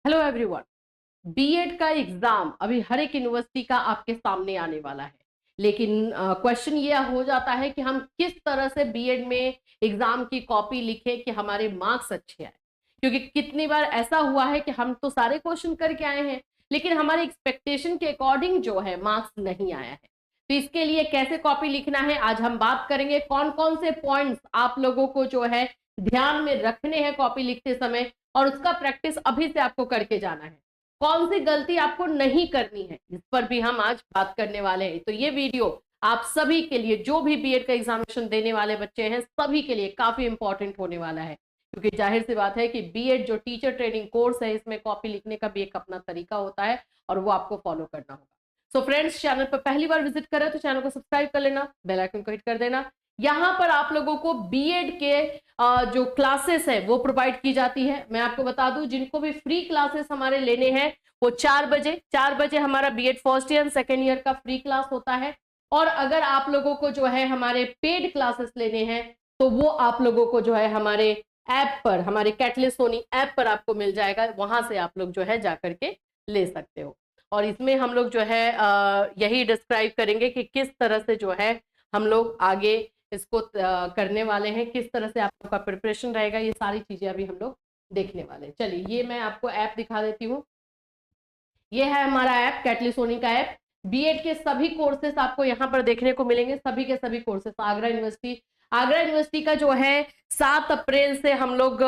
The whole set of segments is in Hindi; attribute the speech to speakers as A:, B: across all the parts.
A: Hello everyone. बीएड का एग्जाम अभी हर एक यूनिवर्सिटी का आपके सामने आने वाला है, लेकिन क्वेश्चन ये हो जाता है कि हम किस तरह से बीएड में एग्जाम की कॉपी लिखें कि हमारे मार्क्स अच्छे आए। क्योंकि कितनी बार ऐसा हुआ है कि हम तो सारे क्वेश्चन करके आए हैं, लेकिन हमारे एक्सपेक्टेशन के अकॉर्डिंग जो है मार्क्स नहीं आया है। तो इसके लिए कैसे कॉपी लिखना है आज हम बात करेंगे। कौन कौन से पॉइंट्स आप लोगों को जो है ध्यान में रखने हैं कॉपी लिखते समय, और उसका प्रैक्टिस अभी से आपको करके जाना है। कौन सी गलती आपको नहीं करनी है, इस पर भी हम आज बात करने वाले हैं। तो ये वीडियो आप सभी के लिए, जो भी बीएड का एग्जामिनेशन देने वाले बच्चे हैं, सभी के लिए काफी इंपॉर्टेंट होने वाला है। क्योंकि जाहिर सी बात है कि बीएड जो टीचर ट्रेनिंग कोर्स है, इसमें कॉपी लिखने का भी एक अपना तरीका होता है और वो आपको फॉलो करना होगा। सो फ्रेंड्स, चैनल पर पहली बार विजिट करें तो चैनल को सब्सक्राइब कर लेना, बेल आइकन को हिट कर देना। यहाँ पर आप लोगों को बीएड के जो क्लासेस है वो प्रोवाइड की जाती है। मैं आपको बता दूं, जिनको भी फ्री क्लासेस हमारे लेने हैं वो 4 बजे हमारा BEd first year second year का फ्री क्लास होता है। और अगर आप लोगों को जो है हमारे पेड क्लासेस लेने हैं तो वो आप लोगों को जो है हमारे ऐप पर, हमारे कैटलिस्ट सोनी ऐप पर आपको मिल जाएगा। वहां से आप लोग जो है जाकर के ले सकते हो। और इसमें हम लोग जो है यही डिस्क्राइब करेंगे कि किस तरह से जो है हम लोग आगे इसको करने वाले हैं, किस तरह से आपका प्रिपरेशन रहेगा, ये सारी चीजें अभी हम लोग देखने वाले हैं। चलिए, ये मैं आपको ऐप दिखा देती हूँ। ये है हमारा ऐप, कैटलिस्ट सोनी का ऐप। बीएड के सभी कोर्सेस आपको यहाँ पर देखने को मिलेंगे, सभी के सभी कोर्सेस। आगरा यूनिवर्सिटी का जो है 7 अप्रैल से हम लोग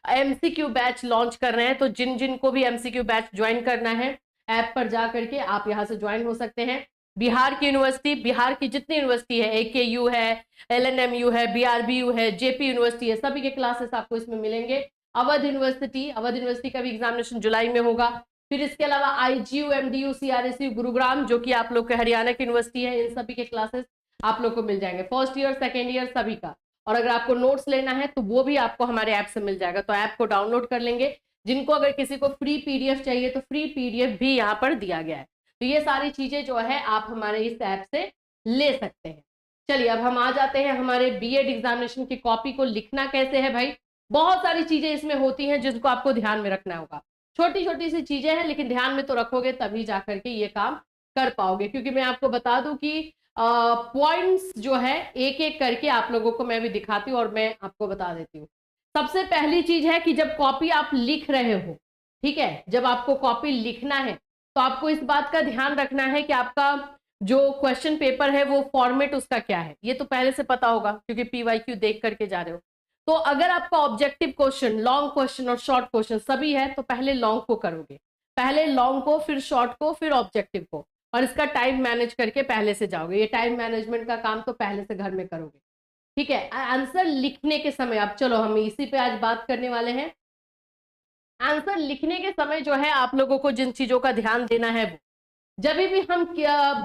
A: एमसीक्यू बैच लॉन्च कर रहे हैं। तो जिन जिन को भी एमसीक्यू बैच ज्वाइन करना है, ऐप पर जा करके आप यहाँ से ज्वाइन हो सकते हैं। बिहार की यूनिवर्सिटी, बिहार की जितनी यूनिवर्सिटी है, एकेयू है, एलएनएमयू है, बीआरबीयू है, जेपी यूनिवर्सिटी है, सभी के क्लासेस आपको इसमें मिलेंगे। अवध यूनिवर्सिटी का भी एग्जामिनेशन जुलाई में होगा। फिर इसके अलावा आईजीयू, एमडीयू, सीआरएसयू, गुरुग्राम, जो कि आप लोग के हरियाणा की यूनिवर्सिटी है, इन सभी के क्लासेस आप लोग को मिल जाएंगे, फर्स्ट ईयर सेकेंड ईयर सभी का। और अगर आपको नोट्स लेना है तो वो भी आपको हमारे ऐप से मिल जाएगा। तो ऐप को डाउनलोड कर लेंगे। जिनको अगर किसी को फ्री पीडीएफ चाहिए तो फ्री पीडीएफ भी यहाँ पर दिया गया है। तो ये सारी चीजें जो है आप हमारे इस ऐप से ले सकते हैं। चलिए, अब हम आ जाते हैं हमारे बीएड एग्जामिनेशन की कॉपी को लिखना कैसे है। भाई, बहुत सारी चीजें इसमें होती हैं जिसको आपको ध्यान में रखना होगा। छोटी छोटी सी चीजें हैं, लेकिन ध्यान में तो रखोगे तभी जाकर के ये काम कर पाओगे। क्योंकि मैं आपको बता दूं कि पॉइंट्स जो है एक एक करके आप लोगों को मैं भी दिखाती हूँ और मैं आपको बता देती हूँ। सबसे पहली चीज है कि जब कॉपी आप लिख रहे हो, ठीक है, जब आपको कॉपी लिखना है तो आपको इस बात का ध्यान रखना है कि आपका जो क्वेश्चन पेपर है वो फॉर्मेट उसका क्या है। ये तो पहले से पता होगा क्योंकि पीवाईक्यू देख करके जा रहे हो। तो अगर आपका ऑब्जेक्टिव क्वेश्चन, लॉन्ग क्वेश्चन और शॉर्ट क्वेश्चन सभी है तो पहले लॉन्ग को करोगे, पहले लॉन्ग को, फिर शॉर्ट को, फिर ऑब्जेक्टिव को, और इसका टाइम मैनेज करके पहले से जाओगे। ये टाइम मैनेजमेंट का काम तो पहले से घर में करोगे, ठीक है। आंसर लिखने के समय, अब चलो हम इसी पे आज बात करने वाले हैं। आंसर लिखने के समय जो है आप लोगों को जिन चीजों का ध्यान देना है वो, जब भी हम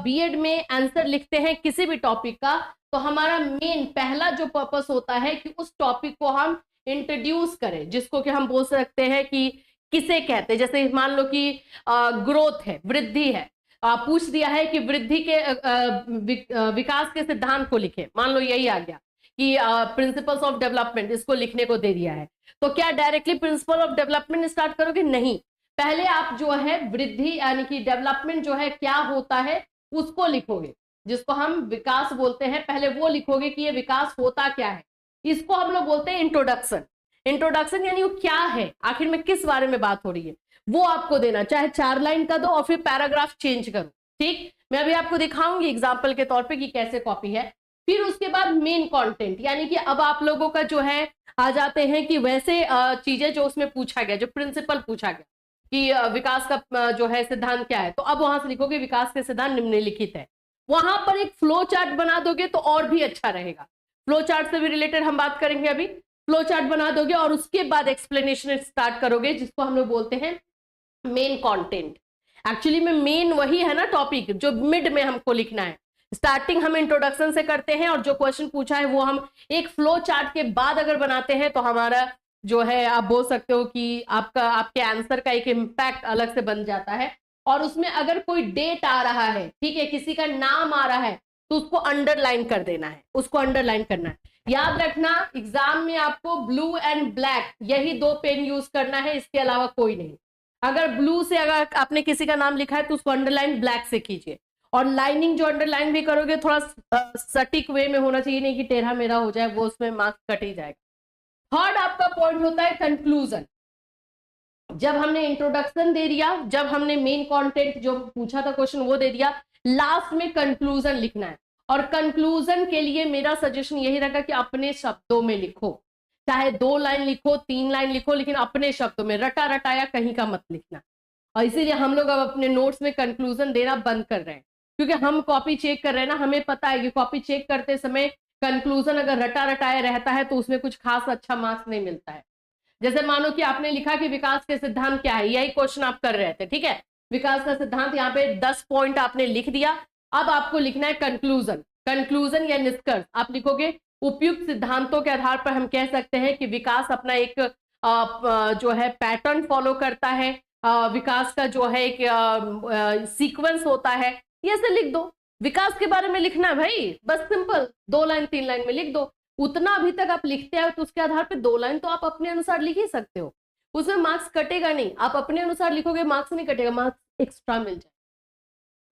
A: बीएड में आंसर लिखते हैं किसी भी टॉपिक का, तो हमारा मेन पहला जो पर्पस होता है कि उस टॉपिक को हम इंट्रोड्यूस करें, जिसको कि हम बोल सकते हैं कि किसे कहते हैं। जैसे मान लो कि ग्रोथ है, वृद्धि है, पूछ दिया है कि वृद्धि के विकास के सिद्धांत को लिखे, मान लो यही आ गया कि प्रिंसिपल्स ऑफ डेवलपमेंट, इसको लिखने को दे दिया है। तो क्या directly principle of development start करोगे? नहीं, पहले आप जो है वृद्धि यानी कि डेवलपमेंट जो है क्या होता है उसको लिखोगे, जिसको हम विकास बोलते हैं, पहले वो लिखोगे कि ये विकास होता क्या है। इसको हम लोग बोलते हैं इंट्रोडक्शन। इंट्रोडक्शन यानी वो क्या है, आखिर में किस बारे में बात हो रही है, वो आपको देना, चाहे 4 लाइन का दो और फिर पैराग्राफ चेंज करो, ठीक। मैं अभी आपको दिखाऊंगी एग्जाम्पल के तौर पे कि कैसे कॉपी है। फिर उसके बाद मेन कंटेंट, यानी कि अब आप लोगों का जो है आ जाते हैं कि वैसे चीजें जो उसमें पूछा गया, जो प्रिंसिपल पूछा गया कि विकास का जो है सिद्धांत क्या है, तो अब वहां से लिखोगे विकास के सिद्धांत निम्नलिखित है। वहां पर एक फ्लो चार्ट बना दोगे तो और भी अच्छा रहेगा। फ्लो चार्ट से भी रिलेटेड हम बात करेंगे अभी। फ्लो चार्ट बना दोगे और उसके बाद एक्सप्लेनेशन स्टार्ट करोगे, जिसको हम लोग बोलते हैं मेन कंटेंट। एक्चुअली में मेन वही है ना टॉपिक जो मिड में हमको लिखना है। स्टार्टिंग हम इंट्रोडक्शन से करते हैं और जो क्वेश्चन पूछा है वो हम एक फ्लो चार्ट के बाद अगर बनाते हैं तो हमारा जो है, आप बोल सकते हो कि आपके आंसर का एक इम्पैक्ट अलग से बन जाता है। और उसमें अगर कोई डेट आ रहा है, ठीक है, किसी का नाम आ रहा है, तो उसको अंडरलाइन कर देना है, उसको अंडरलाइन करना है। याद रखना, एग्जाम में आपको ब्लू एंड ब्लैक यही 2 पेन यूज करना है, इसके अलावा कोई नहीं। अगर ब्लू से अगर आपने किसी का नाम लिखा है तो उसको अंडरलाइन ब्लैक से कीजिए, और लाइनिंग जो अंडरलाइन भी करोगे थोड़ा सटीक वे में होना चाहिए, नहीं कि टेढ़ा मेढ़ा हो जाए, वो उसमें मार्क्स कट ही जाएगा। थर्ड आपका पॉइंट होता है कंक्लूजन। जब हमने इंट्रोडक्शन दे दिया, जब हमने मेन कंटेंट जो पूछा था क्वेश्चन वो दे दिया, लास्ट में कंक्लूजन लिखना है। और कंक्लूजन के लिए मेरा सजेशन यही रहेगा कि अपने शब्दों में लिखो, चाहे 2 लाइन लिखो 3 लाइन लिखो, लेकिन अपने शब्दों में, रटा रटाया कहीं का मत लिखना। और इसीलिए हम लोग अब अपने नोट्स में कंक्लूजन देना बंद कर रहे हैं, क्योंकि हम कॉपी चेक कर रहे हैं ना, हमें पता है कि कॉपी चेक करते समय कंक्लूजन अगर रटा रटाया रहता है तो उसमें कुछ खास अच्छा मार्क्स नहीं मिलता है। जैसे मानो कि आपने लिखा कि विकास के सिद्धांत क्या है, यही क्वेश्चन आप कर रहे थे, ठीक है, विकास का सिद्धांत, यहाँ पे 10 पॉइंट आपने लिख दिया। अब आपको लिखना है कंक्लूजन। कंक्लूजन या निष्कर्ष आप लिखोगे, उपयुक्त सिद्धांतों के आधार पर हम कह सकते हैं कि विकास अपना एक जो है पैटर्न फॉलो करता है, विकास का जो है एक सीक्वेंस होता है, ये से लिख दो। विकास के बारे में लिखना है भाई, बस सिंपल 2 लाइन 3 लाइन में लिख दो। उतना अभी तक आप लिखते हैं तो उसके आधार पे 2 लाइन तो आप अपने अनुसार लिख ही सकते हो, उसमें मार्क्स कटेगा नहीं। आप अपने अनुसार लिखोगे मार्क्स नहीं कटेगा, मार्क्स एक्स्ट्रा मिल जाए,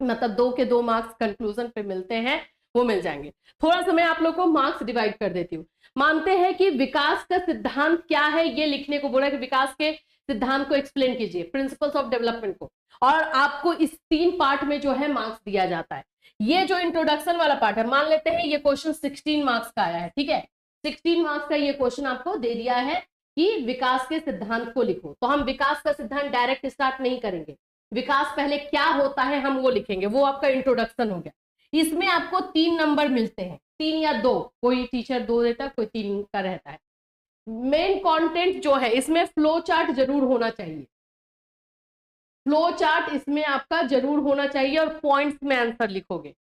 A: मतलब 2 के 2 मार्क्स कंक्लूजन पे मिलते हैं, वो मिल जाएंगे। थोड़ा सा मैं आप लोग को मार्क्स डिवाइड कर देती हूँ। मानते हैं कि विकास का सिद्धांत क्या है ये लिखने को बोला कि विकास के सिद्धांत को एक्सप्लेन कीजिए, प्रिंसिपल्स ऑफ डेवलपमेंट को, और आपको इस 3 पार्ट में जो है मार्क्स दिया जाता है। ये जो इंट्रोडक्शन वाला पार्ट है, मान लेते हैं ये क्वेश्चन 16 मार्क्स का आया है, ठीक है, 16 मार्क्स का ये क्वेश्चन आपको दे दिया है कि विकास के सिद्धांत को लिखो। तो हम विकास का सिद्धांत डायरेक्ट स्टार्ट नहीं करेंगे, विकास पहले क्या होता है हम वो लिखेंगे, वो आपका इंट्रोडक्शन हो गया। इसमें आपको 3 नंबर मिलते हैं, 3 या 2, कोई टीचर 2 देता है, कोई 3 का रहता है। मेन कंटेंट जो है इसमें फ्लो चार्ट जरूर होना चाहिए, फ्लो चार्ट इसमें आपका जरूर होना चाहिए, और पॉइंट्स में आंसर लिखोगे,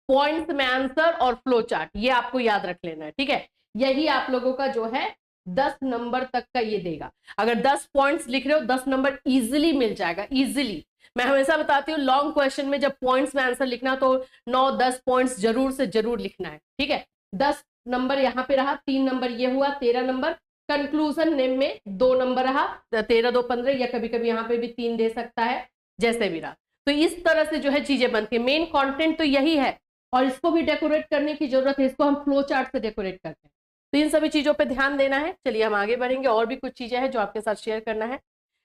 A: पॉइंट्स में आंसर और फ्लो चार्ट, ये आपको याद रख लेना है, ठीक है। यही आप लोगों का जो है 10 नंबर तक का ये देगा। अगर 10 पॉइंट्स लिख रहे हो 10 नंबर इजीली मिल जाएगा, इजीली। मैं हमेशा बताती हूँ लॉन्ग क्वेश्चन में जब पॉइंट्स में आंसर लिखना तो 9-10 पॉइंट्स जरूर से जरूर लिखना है, ठीक है। 10 नंबर यहाँ पे रहा, 3 नंबर ये हुआ, 13 नंबर। कंक्लूजन नेम में 2 नंबर रहा, 13 2 15, या कभी कभी यहाँ पे भी 3 दे सकता है, जैसे भी रहा। तो इस तरह से जो है चीजें बनती है। मेन कंटेंट तो यही है, और इसको भी डेकोरेट करने की जरूरत है, इसको हम फ्लो चार्ट से डेकोरेट करते हैं। तो इन सभी चीजों पे ध्यान देना है। चलिए हम आगे बढ़ेंगे, और भी कुछ चीजें हैं जो आपके साथ शेयर करना है।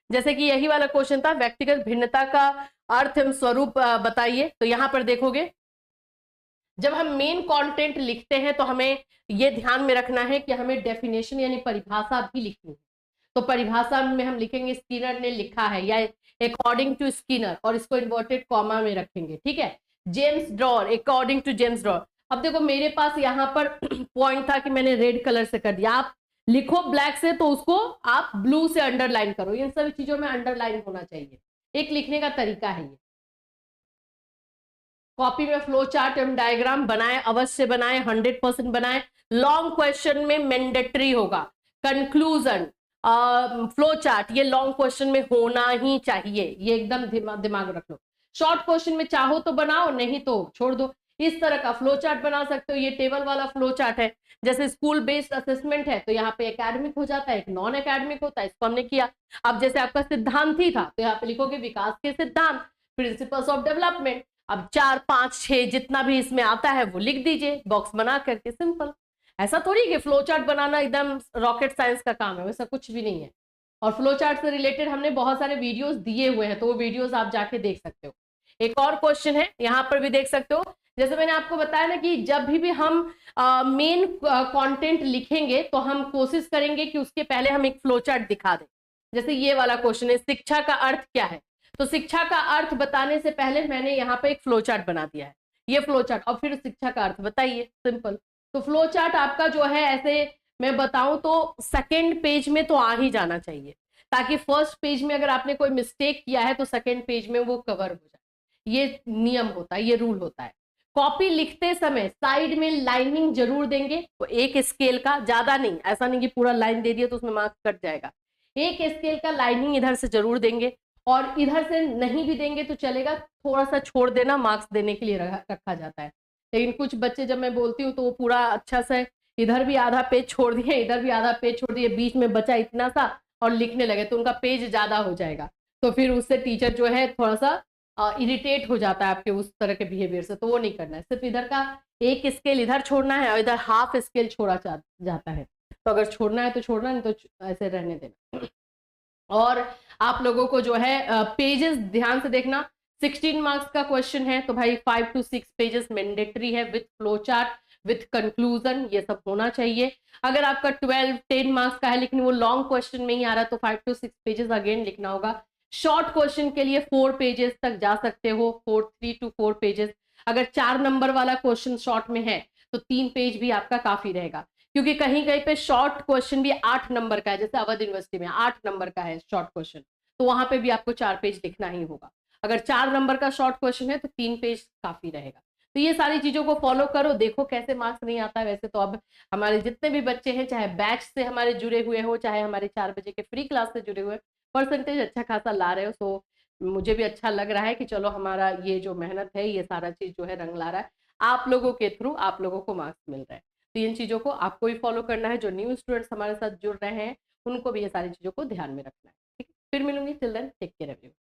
A: जैसे कि यही वाला क्वेश्चन था, व्यक्तिगत भिन्नता का अर्थ एवं स्वरूप बताइए। तो यहाँ पर देखोगे जब हम मेन कंटेंट लिखते हैं तो हमें ये ध्यान में रखना है कि हमें डेफिनेशन यानी परिभाषा भी लिखनी है। तो परिभाषा में हम लिखेंगे स्किनर ने लिखा है, या अकॉर्डिंग टू स्किनर, और इसको इन्वर्टेड कॉमा में रखेंगे, ठीक है। James Drever, according to James Drever. अब देखो मेरे पास यहाँ पर पॉइंट था कि मैंने रेड कलर से कर दिया, आप लिखो ब्लैक से तो उसको आप ब्लू से अंडरलाइन करो। इन सभी चीजों में अंडरलाइन होना चाहिए, एक लिखने का तरीका है ये। कॉपी में फ्लो चार्ट एवं डायग्राम बनाए, अवश्य बनाए, 100% बनाए। लॉन्ग क्वेश्चन में मैंडेटरी होगा। कंक्लूजन, फ्लो चार्ट, ये लॉन्ग क्वेश्चन में होना ही चाहिए, ये एकदम दिमाग रख लो। शॉर्ट क्वेश्चन में चाहो तो बनाओ, नहीं तो छोड़ दो। इस तरह का फ्लो चार्ट बना सकते हो, ये टेबल वाला फ्लो चार्ट है। जैसे स्कूल बेस्ड असेसमेंट है तो यहाँ पे एकेडमिक हो जाता है, एक नॉन एकेडमिक होता है, इसको हमने किया। अब जैसे आपका सिद्धांत ही था तो यहाँ पे लिखोगे विकास के सिद्धांत, प्रिंसिपल्स ऑफ डेवलपमेंट। अब 4 5 6 जितना भी इसमें आता है वो लिख दीजिए बॉक्स बना करके, सिंपल। ऐसा थोड़ी कि फ्लो चार्ट बनाना एकदम रॉकेट साइंस का काम है, वैसा कुछ भी नहीं है। और फ्लो चार्ट से रिलेटेड हमने बहुत सारे वीडियोस दिए हुए हैं, तो वो वीडियोस आप जाके देख सकते हो। एक और क्वेश्चन है यहाँ पर भी देख सकते हो। जैसे मैंने आपको बताया ना कि जब भी हम मेन कंटेंट लिखेंगे तो हम कोशिश करेंगे कि उसके पहले हम एक फ्लो चार्ट दिखा दें। जैसे ये वाला क्वेश्चन है, शिक्षा का अर्थ क्या है। तो शिक्षा का अर्थ बताने से पहले मैंने यहाँ पे एक फ्लो चार्ट बना दिया है, ये फ्लो चार्ट, और फिर शिक्षा का अर्थ बताइए, सिंपल। तो फ्लो चार्ट आपका जो है ऐसे मैं बताऊं तो सेकेंड पेज में तो आ ही जाना चाहिए, ताकि फर्स्ट पेज में अगर आपने कोई मिस्टेक किया है तो सेकेंड पेज में वो कवर हो जाए। ये नियम होता है, ये रूल होता है। कॉपी लिखते समय साइड में लाइनिंग जरूर देंगे, तो एक स्केल का, ज्यादा नहीं, ऐसा नहीं कि पूरा लाइन दे दिया तो उसमें मार्क्स कट जाएगा। एक स्केल का लाइनिंग इधर से जरूर देंगे, और इधर से नहीं भी देंगे तो चलेगा, थोड़ा सा छोड़ देना, मार्क्स देने के लिए रखा जाता है। लेकिन कुछ बच्चे जब मैं बोलती हूँ तो वो पूरा अच्छा से इधर भी आधा पेज छोड़ दिए, इधर भी आधा पेज छोड़ दिए, बीच में बचा इतना सा और लिखने लगे तो उनका पेज ज्यादा हो जाएगा। तो फिर उससे टीचर जो है थोड़ा सा इरिटेट हो जाता है आपके उस तरह के बिहेवियर से, तो वो नहीं करना है। सिर्फ इधर का एक स्केल इधर छोड़ना है और इधर हाफ स्केल छोड़ा जाता है। तो अगर छोड़ना है तो छोड़ना, नहीं तो ऐसे रहने देना। और आप लोगों को जो है पेजेस ध्यान से देखना, 16 मार्क्स का क्वेश्चन है तो भाई 5 to 6 पेजेस मैंडेटरी है, with flow chart, with conclusion, ये सब होना चाहिए। अगर आपका 12-10 मार्क्स का है लेकिन वो लॉन्ग क्वेश्चन में ही आ रहा है तो 5 to 6 पेजेस अगेन लिखना होगा। शॉर्ट क्वेश्चन के लिए 4 पेजेस तक जा सकते हो, 3 to 4 पेजेस। अगर 4 नंबर वाला क्वेश्चन शॉर्ट में है तो 3 पेज भी आपका काफी रहेगा, क्योंकि कहीं कहीं पे शॉर्ट क्वेश्चन भी 8 नंबर का है, जैसे अवध यूनिवर्सिटी में 8 नंबर का है शॉर्ट क्वेश्चन, तो वहां पे भी आपको 4 पेज लिखना ही होगा। अगर 4 नंबर का शॉर्ट क्वेश्चन है तो 3 पेज काफी रहेगा। तो ये सारी चीजों को फॉलो करो, देखो कैसे मार्क्स नहीं आता है। वैसे तो अब हमारे जितने भी बच्चे हैं, चाहे बैच से हमारे जुड़े हुए हो, चाहे हमारे 4 बजे के फ्री क्लास से जुड़े हुए, परसेंटेज अच्छा खासा ला रहे हो। सो मुझे भी अच्छा लग रहा है कि चलो हमारा ये जो मेहनत है, ये सारा चीज जो है रंग ला रहा है, आप लोगों के थ्रू आप लोगों को मार्क्स मिल रहा है। तो इन चीजों को आपको भी फॉलो करना है, जो न्यू स्टूडेंट्स हमारे साथ जुड़ रहे हैं उनको भी ये सारी चीजों को ध्यान में रखना है। ठीक है, फिर मिलूंगी, till then take care everyone.